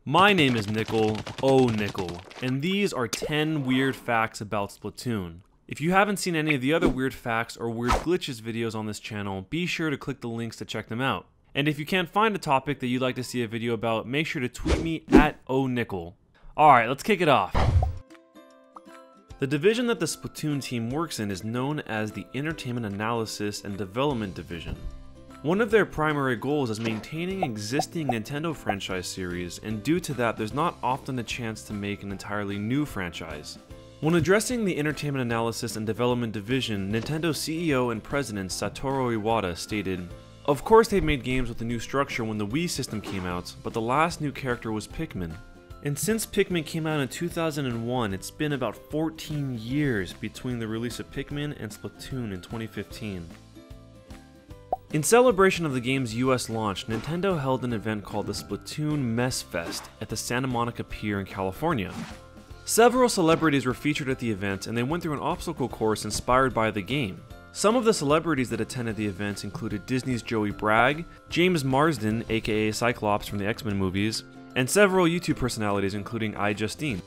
My name is Nickel, oh Nickel, and these are 10 weird facts about Splatoon. If you haven't seen any of the other weird facts or weird glitches videos on this channel, be sure to click the links to check them out. And if you can't find a topic that you'd like to see a video about, make sure to tweet me at @ohnickel. Alright, let's kick it off. The division that the Splatoon team works in is known as the Entertainment Analysis and Development Division. One of their primary goals is maintaining existing Nintendo franchise series, and due to that, there's not often a chance to make an entirely new franchise. When addressing the Entertainment Analysis and Development Division, Nintendo CEO and President Satoru Iwata stated, "Of course they've made games with a new structure when the Wii system came out, but the last new character was Pikmin. And since Pikmin came out in 2001, it's been about 14 years between the release of Pikmin and Splatoon in 2015. In celebration of the game's US launch, Nintendo held an event called the Splatoon Mess Fest at the Santa Monica Pier in California. Several celebrities were featured at the event, and they went through an obstacle course inspired by the game. Some of the celebrities that attended the event included Disney's Joey Bragg, James Marsden aka Cyclops from the X-Men movies, and several YouTube personalities including iJustine.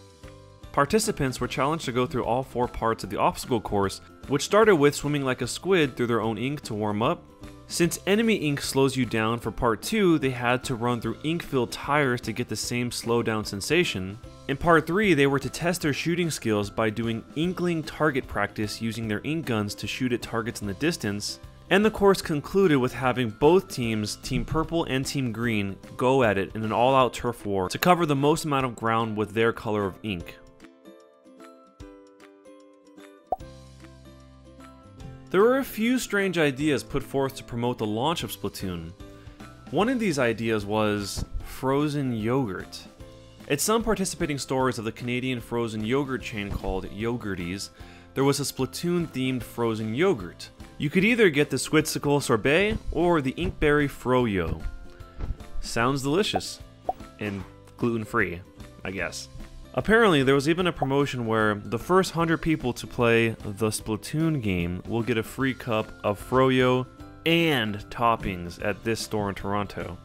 Participants were challenged to go through all 4 parts of the obstacle course, which started with swimming like a squid through their own ink to warm up. Since enemy ink slows you down for part 2, they had to run through ink-filled tires to get the same slowdown sensation. In part 3, they were to test their shooting skills by doing inkling target practice using their ink guns to shoot at targets in the distance. And the course concluded with having both teams, Team Purple and Team Green, go at it in an all-out turf war to cover the most amount of ground with their color of ink. There were a few strange ideas put forth to promote the launch of Splatoon. One of these ideas was frozen yogurt. At some participating stores of the Canadian frozen yogurt chain called Yogurties, there was a Splatoon-themed frozen yogurt. You could either get the Squidsicle Sorbet or the Inkberry Froyo. Sounds delicious. And gluten-free, I guess. Apparently, there was even a promotion where the first 100 people to play the Splatoon game will get a free cup of Froyo and toppings at this store in Toronto.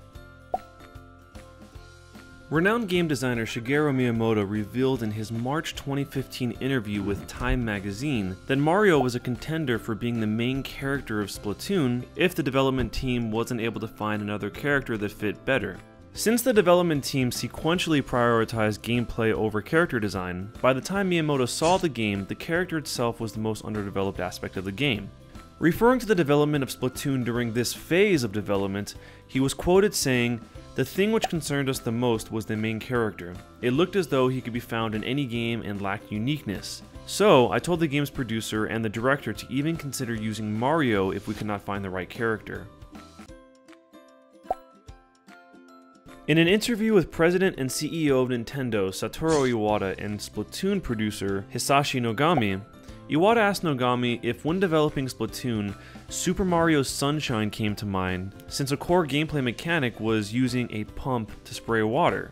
Renowned game designer Shigeru Miyamoto revealed in his March 2015 interview with Time magazine that Mario was a contender for being the main character of Splatoon if the development team wasn't able to find another character that fit better. Since the development team sequentially prioritized gameplay over character design, by the time Miyamoto saw the game, the character itself was the most underdeveloped aspect of the game. Referring to the development of Splatoon during this phase of development, he was quoted saying, "The thing which concerned us the most was the main character. It looked as though he could be found in any game and lacked uniqueness. So, I told the game's producer and the director to even consider using Mario if we could not find the right character." In an interview with President and CEO of Nintendo Satoru Iwata and Splatoon producer Hisashi Nogami, Iwata asked Nogami if when developing Splatoon, Super Mario Sunshine came to mind, since a core gameplay mechanic was using a pump to spray water.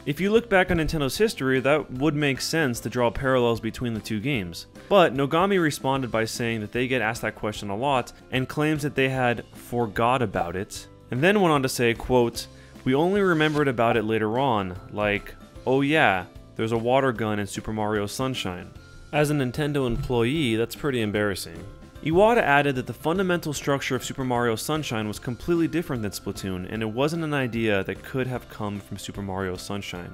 If you look back on Nintendo's history, that would make sense to draw parallels between the two games. But Nogami responded by saying that they get asked that question a lot and claims that they had forgot about it, and then went on to say, quote, "We only remembered about it later on, like, oh yeah, there's a water gun in Super Mario Sunshine." As a Nintendo employee, that's pretty embarrassing. Iwata added that the fundamental structure of Super Mario Sunshine was completely different than Splatoon, and it wasn't an idea that could have come from Super Mario Sunshine.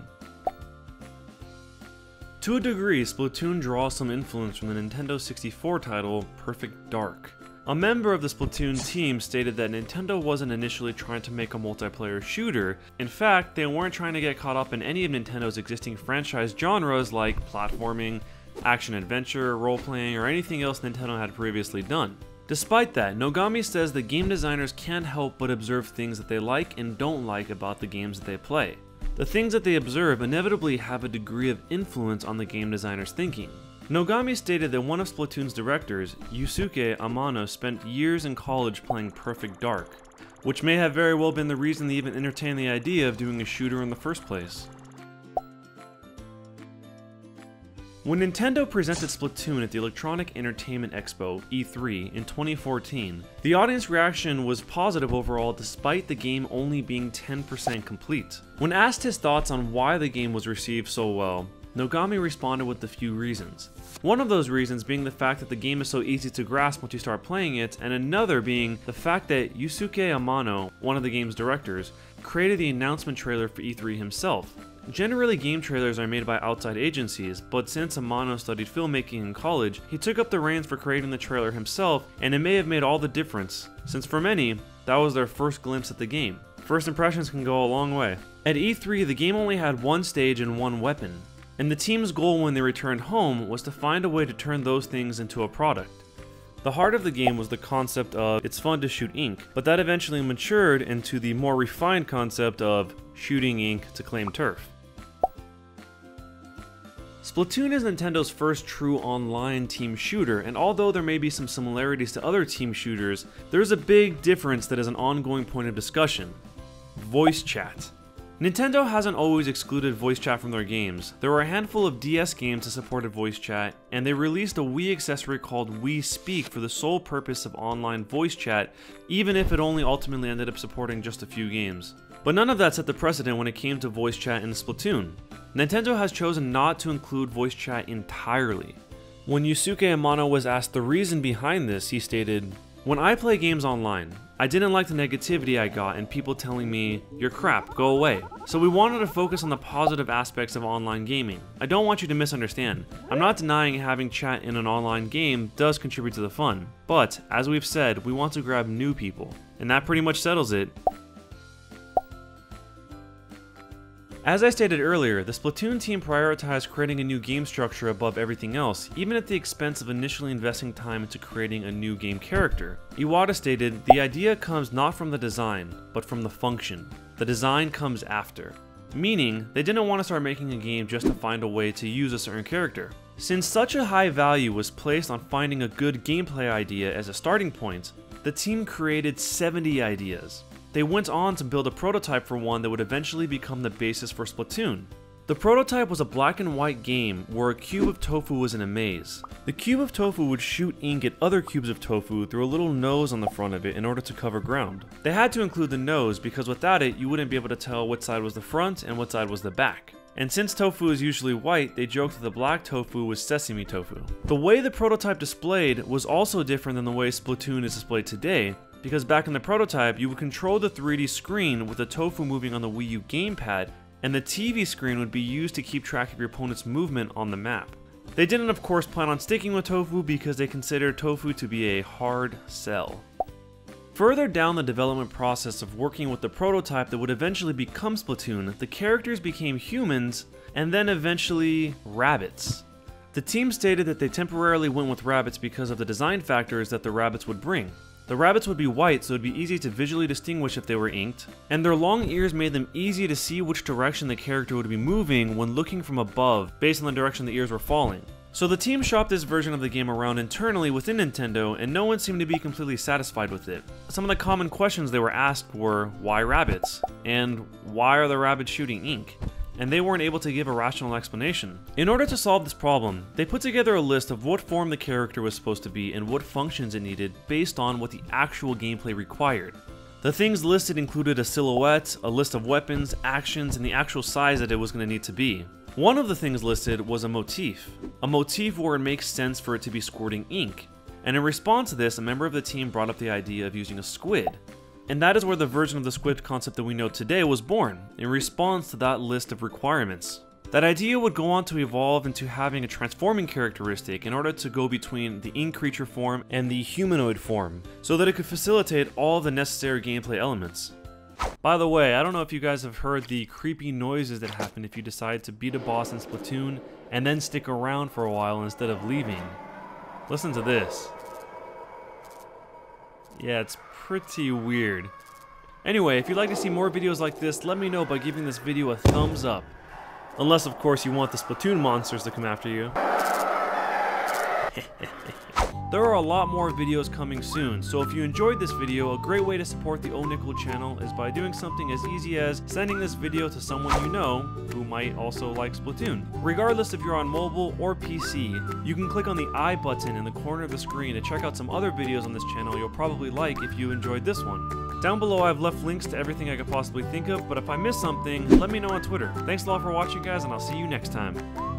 To a degree, Splatoon draws some influence from the Nintendo 64 title Perfect Dark. A member of the Splatoon team stated that Nintendo wasn't initially trying to make a multiplayer shooter. In fact, they weren't trying to get caught up in any of Nintendo's existing franchise genres like platforming, action-adventure, role-playing, or anything else Nintendo had previously done. Despite that, Nogami says that game designers can't help but observe things that they like and don't like about the games that they play. The things that they observe inevitably have a degree of influence on the game designer's thinking. Nogami stated that one of Splatoon's directors, Yusuke Amano, spent years in college playing Perfect Dark, which may have very well been the reason they even entertained the idea of doing a shooter in the first place. When Nintendo presented Splatoon at the Electronic Entertainment Expo, E3, in 2014, the audience reaction was positive overall despite the game only being 10% complete. When asked his thoughts on why the game was received so well, Nogami responded with a few reasons. One of those reasons being the fact that the game is so easy to grasp once you start playing it, and another being the fact that Yusuke Amano, one of the game's directors, created the announcement trailer for E3 himself. Generally, game trailers are made by outside agencies, but since Amano studied filmmaking in college, he took up the reins for creating the trailer himself, and it may have made all the difference, since for many, that was their first glimpse at the game. First impressions can go a long way. At E3, the game only had one stage and one weapon, and the team's goal when they returned home was to find a way to turn those things into a product. The heart of the game was the concept of it's fun to shoot ink, but that eventually matured into the more refined concept of shooting ink to claim turf. Splatoon is Nintendo's first true online team shooter, and although there may be some similarities to other team shooters, there's a big difference that is an ongoing point of discussion: voice chat. Nintendo hasn't always excluded voice chat from their games. There were a handful of DS games that supported voice chat, and they released a Wii accessory called Wii Speak for the sole purpose of online voice chat, even if it only ultimately ended up supporting just a few games. But none of that set the precedent when it came to voice chat in Splatoon. Nintendo has chosen not to include voice chat entirely. When Yusuke Amano was asked the reason behind this, he stated, "When I play games online, I didn't like the negativity I got and people telling me, 'You're crap, go away.' So we wanted to focus on the positive aspects of online gaming. I don't want you to misunderstand. I'm not denying having chat in an online game does contribute to the fun, but as we've said, we want to grab new people. And that pretty much settles it." As I stated earlier, the Splatoon team prioritized creating a new game structure above everything else, even at the expense of initially investing time into creating a new game character. Iwata stated, "The idea comes not from the design, but from the function. The design comes after." Meaning, they didn't want to start making a game just to find a way to use a certain character. Since such a high value was placed on finding a good gameplay idea as a starting point, the team created 70 ideas. They went on to build a prototype for one that would eventually become the basis for Splatoon. The prototype was a black and white game where a cube of tofu was in a maze. The cube of tofu would shoot ink at other cubes of tofu through a little nose on the front of it in order to cover ground. They had to include the nose because without it you wouldn't be able to tell what side was the front and what side was the back. And since tofu is usually white, they joked that the black tofu was sesame tofu. The way the prototype displayed was also different than the way Splatoon is displayed today, because back in the prototype, you would control the 3D screen with the tofu moving on the Wii U gamepad, and the TV screen would be used to keep track of your opponent's movement on the map. They didn't of course plan on sticking with tofu because they considered tofu to be a hard sell. Further down the development process of working with the prototype that would eventually become Splatoon, the characters became humans, and then eventually rabbits. The team stated that they temporarily went with rabbits because of the design factors that the rabbits would bring. The rabbits would be white, so it would be easy to visually distinguish if they were inked, and their long ears made them easy to see which direction the character would be moving when looking from above, based on the direction the ears were falling. So the team shopped this version of the game around internally within Nintendo, and no one seemed to be completely satisfied with it. Some of the common questions they were asked were, why rabbits? And why are the rabbits shooting ink? And they weren't able to give a rational explanation. In order to solve this problem, they put together a list of what form the character was supposed to be and what functions it needed based on what the actual gameplay required. The things listed included a silhouette, a list of weapons, actions, and the actual size that it was going to need to be. One of the things listed was a motif where it makes sense for it to be squirting ink. And in response to this, a member of the team brought up the idea of using a squid. And that is where the version of the squid concept that we know today was born, in response to that list of requirements. That idea would go on to evolve into having a transforming characteristic in order to go between the ink creature form and the humanoid form, so that it could facilitate all of the necessary gameplay elements. By the way, I don't know if you guys have heard the creepy noises that happen if you decide to beat a boss in Splatoon and then stick around for a while instead of leaving. Listen to this. Yeah, it's pretty weird. Anyway, if you'd like to see more videos like this, let me know by giving this video a thumbs up. Unless, of course, you want the Splatoon monsters to come after you. There are a lot more videos coming soon, so if you enjoyed this video, a great way to support the O Nickel channel is by doing something as easy as sending this video to someone you know who might also like Splatoon. Regardless if you're on mobile or PC, you can click on the I button in the corner of the screen to check out some other videos on this channel you'll probably like if you enjoyed this one. Down below I've left links to everything I could possibly think of, but if I missed something, let me know on Twitter. Thanks a lot for watching guys, and I'll see you next time.